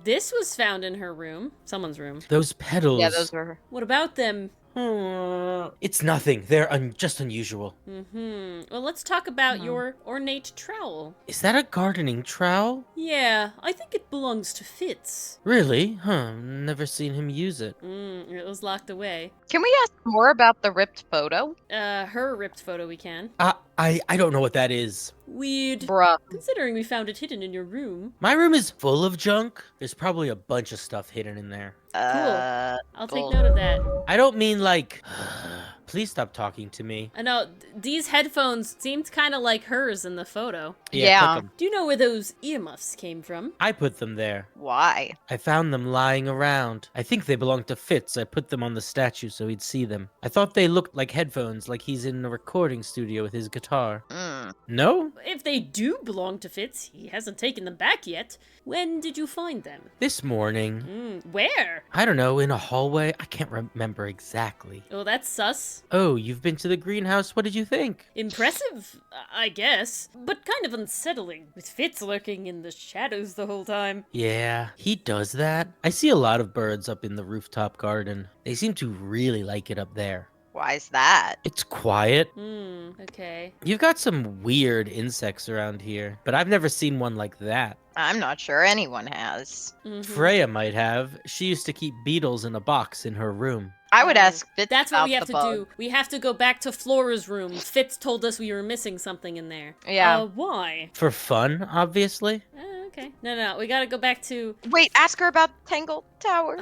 This was found in her room. Someone's room. Those petals. Yeah, those were... What about them? It's nothing. They're just unusual. Well, let's talk about your ornate trowel. Is that a gardening trowel? Yeah, I think it belongs to Fitz. Really? Huh. Never seen him use it. It was locked away. Can we ask more about the ripped photo? Her ripped photo we can. I don't know what that is. Weird. Bruh. Considering we found it hidden in your room. My room is full of junk. There's probably a bunch of stuff hidden in there. Cool. I'll take bull. note of that. I don't mean like... Please stop talking to me. I know, these headphones seemed kind of like hers in the photo. Yeah. Click 'em. Do you know where those earmuffs came from? I put them there. Why? I found them lying around. I think they belong to Fitz. I put them on the statue so he'd see them. I thought they looked like headphones, like he's in a recording studio with his guitar. No? If they do belong to Fitz, he hasn't taken them back yet. When did you find them? This morning. Where? I don't know, in a hallway? I can't remember exactly. Oh, that's sus. Oh, you've been to the greenhouse? What did you think? Impressive, I guess, but kind of unsettling, with Fitz lurking in the shadows the whole time. Yeah, he does that. I see a lot of birds up in the rooftop garden. They seem to really like it up there. Why's that? It's quiet. Okay. You've got some weird insects around here, but I've never seen one like that. I'm not sure anyone has. Freya might have. She used to keep beetles in a box in her room. I would ask Fitz That's what about we have the to bug. do. We have to go back to Flora's room. Fitz told us we were missing something in there. Yeah. Why? For fun, obviously. Okay. No, we gotta go back to... Wait, ask her about Tangle Tower.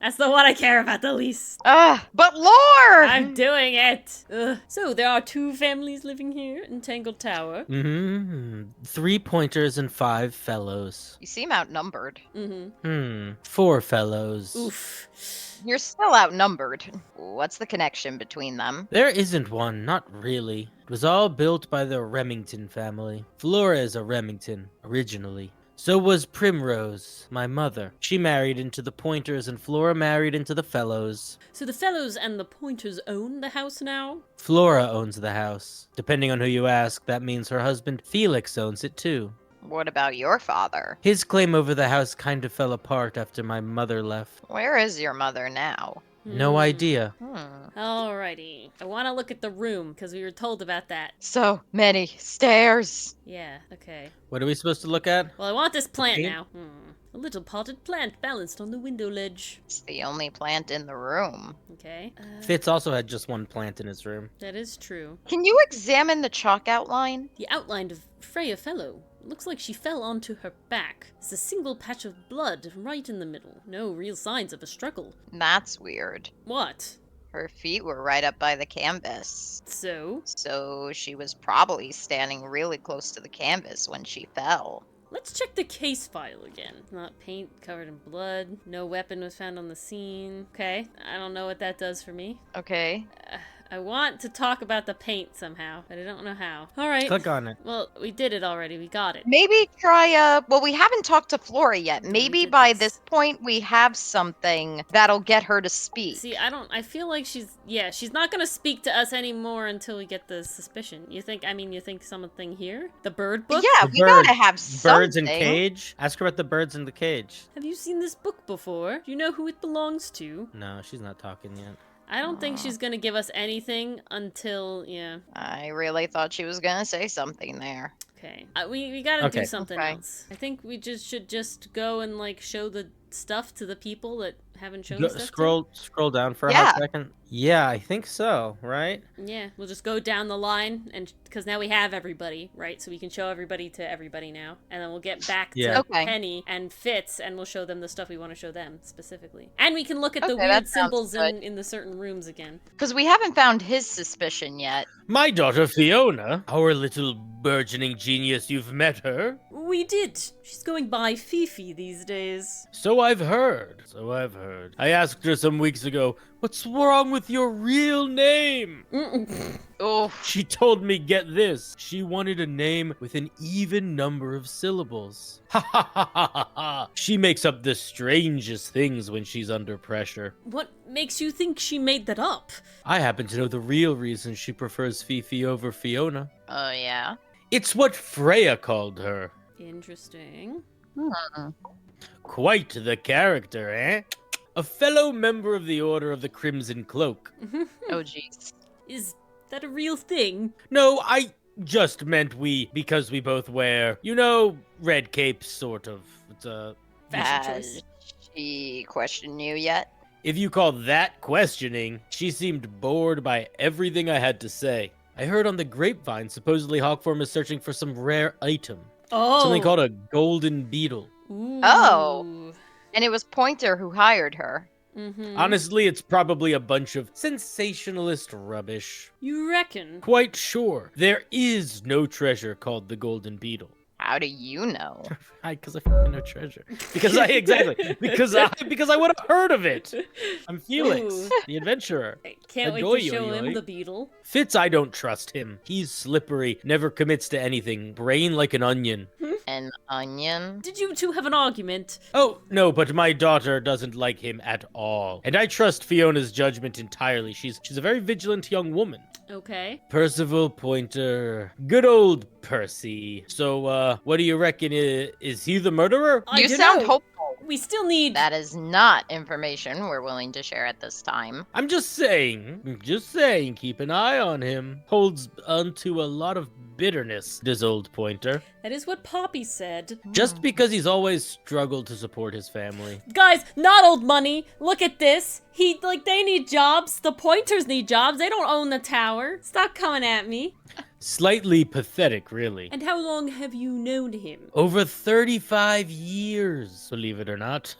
That's the one I care about the least. But lore! I'm doing it! Ugh. So, there are 2 families living here in Tangle Tower. 3 pointers and 5 fellows. You seem outnumbered. 4 fellows. Oof. You're still outnumbered. What's the connection between them? There isn't one, not really. It was all built by the Remington family. Flora is a Remington, originally. So was Primrose, my mother. She married into the Pointers and Flora married into the Fellows. So the fellows and the pointers own the house now? Flora owns the house. Depending on who you ask, that means her husband Felix owns it too. What about your father? His claim over the house kind of fell apart after my mother left. Where is your mother now? No idea. Alrighty. I want to look at the room, because we were told about that. So many stairs. Yeah, okay. What are we supposed to look at? Well, I want this plant Okay. now. A little potted plant balanced on the window ledge. It's the only plant in the room. Okay. Fitz also had just one plant in his room. That is true. Can you examine the chalk outline? The outline of Freya Fellow. Looks like she fell onto her back. There's a single patch of blood right in the middle. No real signs of a struggle. That's weird. What? Her feet were right up by the canvas. So? So she was probably standing really close to the canvas when she fell. Let's check the case file again. Not paint covered in blood. No weapon was found on the scene. Okay, I don't know what that does for me. Okay. I want to talk about the paint somehow, but I don't know how. All right. Click on it. Well, we did it already. We got it. Maybe try, well, we haven't talked to Flora yet. Maybe did by this. this point we have something that'll get her to speak. See, I feel like she's not gonna speak to us anymore until we get the suspicion. You think something here? The bird book? Yeah, we gotta have something. Birds in cage? Ask her about the birds in the cage. Have you seen this book before? Do you know who it belongs to? No, she's not talking yet. I don't think she's gonna give us anything until, I really thought she was gonna say something there. Okay. We gotta do Okay. something Okay. else. I think we should go and, like, show the stuff to the people that haven't shown stuff Scroll down for a Yeah. hot second. Yeah, I think so, right? to. Yeah, we'll just go down the line, and because now we have everybody, right? So we can show everybody to everybody now, and then we'll get back Yeah. to Okay. Penny and Fitz, and we'll show them the stuff we want to show them specifically. And we can look at the Okay, that weird sounds symbols good. in the certain rooms again. Because we haven't found his suspicion yet. My daughter Fiona, our little burgeoning genius, you've met her? We did. She's going by Fifi these days. So I've heard. I asked her some weeks ago, what's wrong with your real name? Oh, She told me, get this, she wanted a name with an even number of syllables. Ha ha ha ha ha ha. She makes up the strangest things when she's under pressure. What makes you think she made that up? I happen to know the real reason she prefers Fifi over Fiona. oh yeah. It's what Freya called her. Interesting. Quite the character, eh? A fellow member of the Order of the Crimson Cloak. Oh, jeez. Is that a real thing? No, I just meant because we both wear, red capes, sort of. It's a... Fashion Has choice. she questioned you yet? If you call that questioning, she seemed bored by everything I had to say. I heard on the grapevine supposedly Hawkform is searching for some rare item. Oh. Something called a golden beetle. Ooh. Oh. And it was Pointer who hired her. Mm-hmm. Honestly, it's probably a bunch of sensationalist rubbish. You reckon? Quite sure. There is no treasure called the golden beetle. How do you know? Because I fucking know treasure. Because I would have heard of it. I'm Felix, Ooh. the adventurer. Can't wait Adore to you, show him yoy. the beetle. Fitz, I don't trust him. He's slippery, never commits to anything, brain like an onion. An onion? Did you two have an argument? Oh, no, but my daughter doesn't like him at all. And I trust Fiona's judgment entirely. She's a very vigilant young woman. Okay. Percival Pointer. Good old Percy. So, what do you reckon? Is he the murderer? I You don't sound know. hopeful. We still need... That is not information we're willing to share at this time. I'm just saying, keep an eye on him. Holds onto a lot of bitterness, this old Pointer. That is what Poppy said. Just because he's always struggled to support his family. Guys, not old money. Look at this. They need jobs. The Pointers need jobs. They don't own the tower. Stop coming at me. Slightly pathetic, really. And how long have you known him? Over 35 years, believe it or not.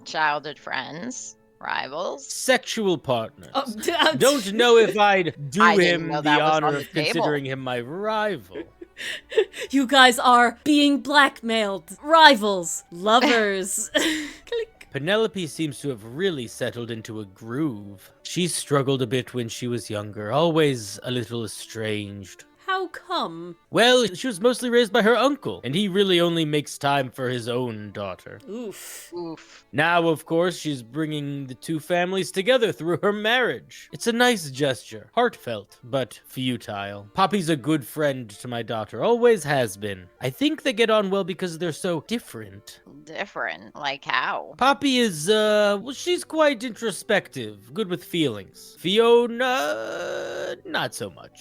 Childhood friends? Rivals? Sexual partners. Oh, Don't know if I'd do I didn't him know the that was honor on the of table. considering him my rival. You guys are being blackmailed. Rivals. Lovers. Click. Penelope seems to have really settled into a groove. She struggled a bit when she was younger, always a little estranged. How come? Well, she was mostly raised by her uncle, and he really only makes time for his own daughter. Oof. Oof. Now, of course, she's bringing the two families together through her marriage. It's a nice gesture, heartfelt, but futile. Poppy's a good friend to my daughter, always has been. I think they get on well because they're so different. Different? Like how? Poppy is, she's quite introspective, good with feelings. Fiona, not so much.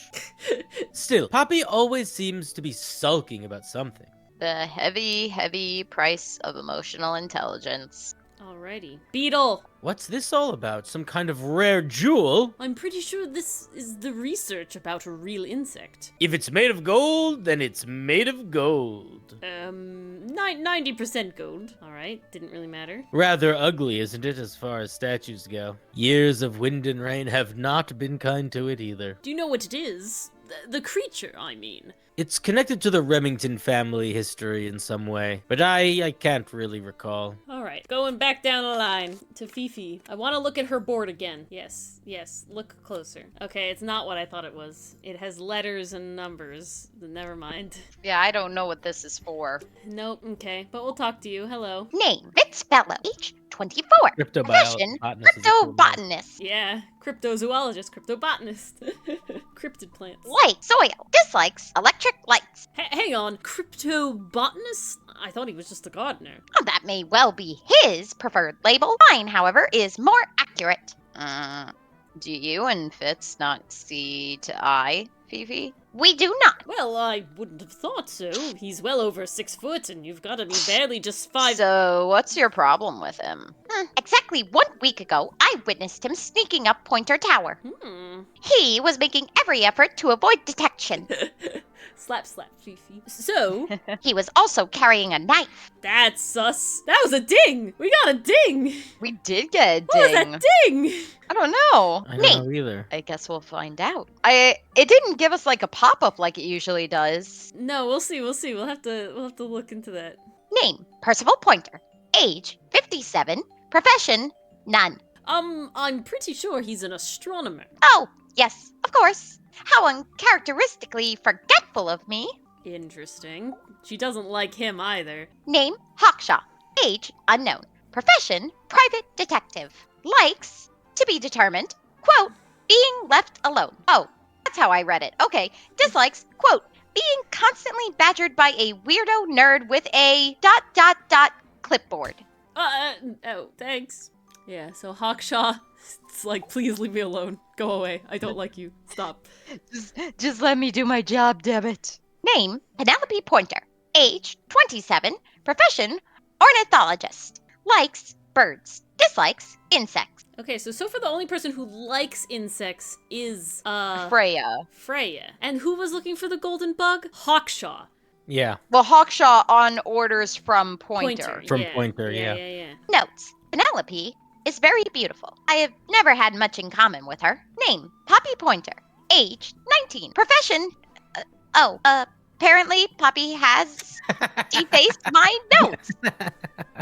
Still, Poppy always seems to be sulking about something. The heavy, heavy price of emotional intelligence. Alrighty. Beetle. What's this all about? Some kind of rare jewel? I'm pretty sure this is the research about a real insect. If it's made of gold, then it's made of gold. 90% gold. Alright, didn't really matter. Rather ugly, isn't it, as far as statues go? Years of wind and rain have not been kind to it either. Do you know what it is? The creature, I mean. It's connected to the Remington family history in some way, but I can't really recall. Alright, going back down the line to Fifi. I want to look at her board again. Yes, look closer. Okay, it's not what I thought it was. It has letters and numbers. Never mind. Yeah, I don't know what this is for. Nope, okay, but we'll talk to you. Hello. Name, Fitzfellow, age 24. Profession, Cryptobotanist. is a cool name. cryptobotanist. Yeah, cryptozoologist, cryptobotanist. Cryptid plants. Like soil, dislikes electric lights. Hang on, cryptobotanist? I thought he was just a gardener. Oh, that may well be his preferred label. Mine, however, is more accurate. Do you and Fitz not see to eye, Fifi? We do not. Well, I wouldn't have thought so. He's well over 6 foot, and you've got to be barely just 5. So, what's your problem with him? Exactly 1 week ago, I witnessed him sneaking up Pointer Tower. He was making every effort to avoid detection. Slap, Fifi. So, He was also carrying a knife. that's sus. That was a ding. We got a ding. We did get a What was that ding? I don't know. I Me. don't know either. I guess we'll find out. It didn't give us like a pop-up like it usually does. No, we'll see. We'll have to look into that. Name, Percival Pointer. Age, 57. Profession, none. I'm pretty sure he's an astronomer. Oh, yes, of course. How uncharacteristically forgetful of me. Interesting. She doesn't like him either. Name, Hawkshaw. Age, unknown. Profession, private detective. Likes, to be determined. Quote, being left alone. Oh, that's how I read it. Okay. Dislikes, quote, being constantly badgered by a weirdo nerd with a ... clipboard. Oh, thanks. Yeah, so Hawkshaw, it's like, please leave me alone. Go away. I don't like you. Stop. Just let me do my job, damn it. Name, Penelope Pointer. Age, 27. Profession, ornithologist. Likes, birds. Dislikes, insects. Okay, so far the only person who likes insects is, Freya. Freya. And who was looking for the golden bug? Hawkshaw. Yeah. Well, Hawkshaw on orders from Pointer. From yeah. Pointer, Yeah. Notes, Penelope is very beautiful. I have never had much in common with her. Name, Poppy Pointer. Age, 19. Profession, apparently Poppy has defaced my notes.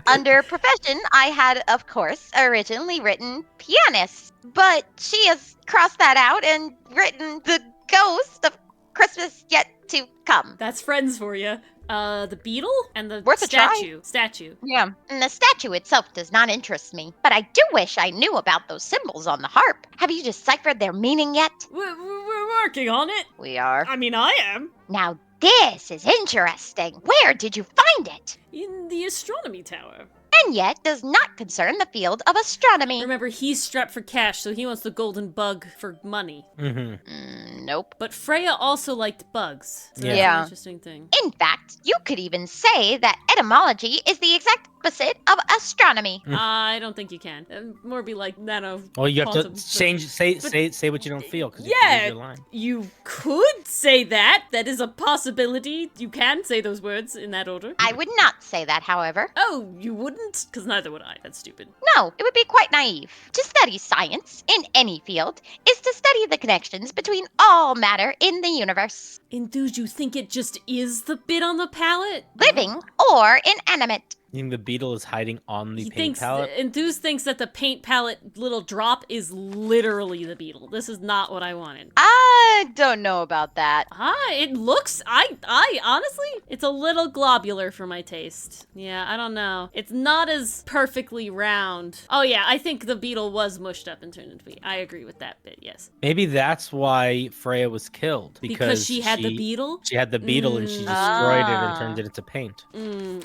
Under profession, I had, of course, originally written pianist, but she has crossed that out and written the ghost of Christmas yet to come. That's friends for you. The beetle and the Worth a try. Statue. Yeah. And the statue itself does not interest me, but I do wish I knew about those symbols on the harp. Have you deciphered their meaning yet? We're working on it. We are. I mean, I am. Now this is interesting. Where did you find it? In the astronomy tower. And yet does not concern the field of astronomy. Remember, he's strapped for cash, so he wants the golden bug for money. Nope. But Freya also liked bugs. So that's Yeah. an interesting thing. In fact, you could even say that etymology is the exact opposite of astronomy. I don't think you can. More be like nano. Well, you have to quantum, change, say what you don't feel, because Yeah. your line. You could say that. That is a possibility. You can say those words in that order. I would not say that, however. Oh, you wouldn't? Because neither would I. That's stupid. No, it would be quite naive. To study science, in any field, is to study the connections between all matter in the universe, And dude, you think it just is the bit on the palette? living or inanimate. You think the beetle is hiding on the He paint thinks, palette? Enthuse thinks that the paint palette little drop is literally the beetle. This is not what I wanted. I don't know about that. It looks, I honestly, it's a little globular for my taste. Yeah, I don't know. It's not as perfectly round. Oh yeah, I think the beetle was mushed up and turned into beet. I agree with that bit, yes. Maybe that's why Freya was killed. Because she had the beetle? She had the beetle and she destroyed it and turned it into paint.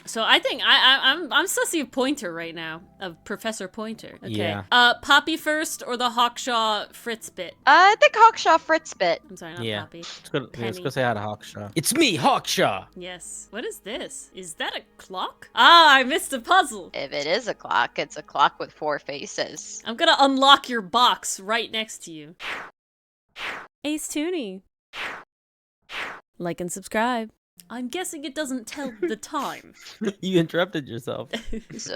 So I think I'm sussy of Pointer right now, of Professor Pointer. Okay. Yeah. Poppy first or the Hawkshaw Fritz bit? I think Hawkshaw Fritz bit. I'm sorry, not Yeah. Poppy. Let's go say hi to Hawkshaw. It's me, Hawkshaw! Yes. What is this? Is that a clock? Ah, I missed a puzzle. If it is a clock, it's a clock with 4 faces. I'm gonna unlock your box right next to you. Ace Tooney. Like and subscribe. I'm guessing it doesn't tell the time. You interrupted yourself. So,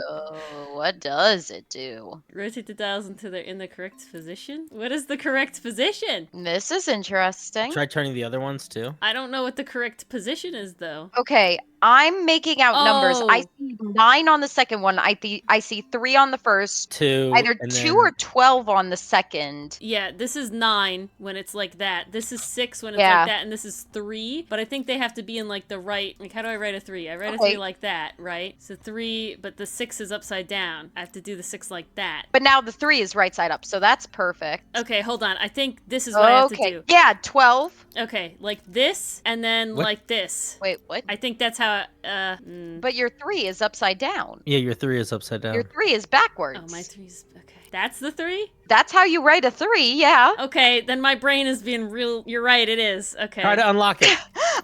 what does it do? Rotate the dials until they're in the correct position? What is the correct position? This is interesting. Try turning the other ones too. I don't know what the correct position is, though. Okay, I'm making out numbers. Oh. I see 9 on the second one. I see 3 on the first. 2. Either and 2 then- or 12 on the second. Yeah, this is 9 when it's like that. This is 6 when it's Yeah. like that, and this is 3. But I think they have to be in like the right. Like, how do I write a 3? I write a Okay. 3 like that, right? So 3, but the 6 is upside down. I have to do the 6 like that. But now the 3 is right side up, so that's perfect. Okay, hold on. I think this is what I have to do. Yeah, 12. Okay, like this, and then What? like this. Wait, what? I think that's how. But your 3 is upside down. Yeah, your 3 is upside down. Your 3 is backwards. Oh, my 3's okay. That's the 3. That's how you write a 3, yeah. Okay, then my brain is being real. You're right. It is. Okay. Try to unlock it.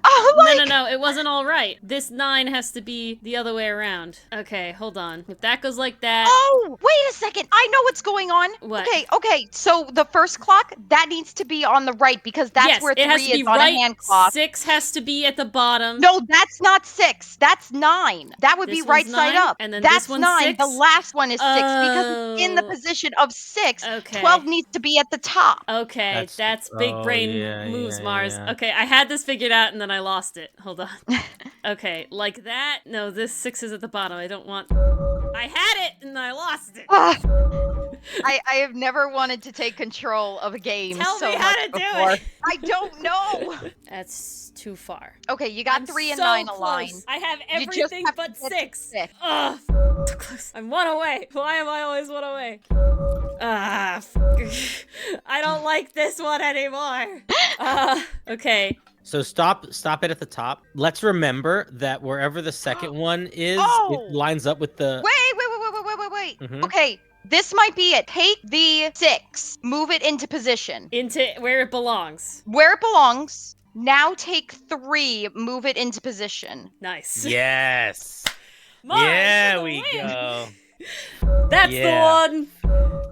Oh, No, it wasn't all right. This 9 has to be the other way around. Okay, hold on. If that goes like that. Oh, wait a second. I know what's going on. What? Okay. So the first clock, that needs to be on the right because that's yes, where 3 it has to is be on right. a hand clock. 6 has to be at the bottom. No, that's not 6. That's 9. That would This be right one's side 9, up. and then that's this one's 9. 6? The last one is 6 because it's in the Oh. position of 6. Okay. 12 needs to be at the top. Okay, That's- that's big oh, brain yeah, moves, yeah, Mars. yeah. Okay, I had this figured out and then I lost it. Hold on. Okay, like that. No, this 6 is at the bottom. I don't want. I had it and I lost it. Ah. I have never wanted to take control of a game Tell so me how much to do before. it. I don't know. That's too far. Okay, you got I'm 3 and so 9 close. aligned. I have You just everything have to but get to 6. 6. Ugh, too close. I'm 1 away. Why am I always 1 away? I don't like this one anymore. Okay. So stop it at the top. Let's remember that wherever the second one is, Oh! it lines up with the. Wait. Mhm. Okay, this might be it. Take the 6, move it into position. Into where it belongs. Where it belongs. Now take 3, move it into position. Nice. Yes. Mars Yeah, for the we win. go. That's Yeah. the one.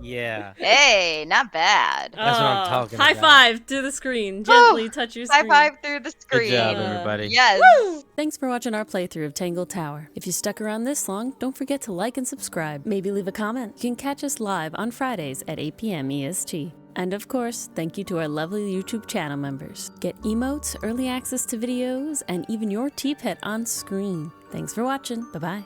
Yeah. Hey, not bad. That's what I'm talking High about. five to the screen. Gently touch your High screen. five through the screen. Good job, everybody. Yes. Woo! Thanks for watching our playthrough of Tangle Tower. If you stuck around this long, don't forget to like and subscribe. Maybe leave a comment. You can catch us live on Fridays at 8 p.m. EST. And of course, thank you to our lovely YouTube channel members. Get emotes, early access to videos, and even your tea pet on screen. Thanks for watching. Bye-bye.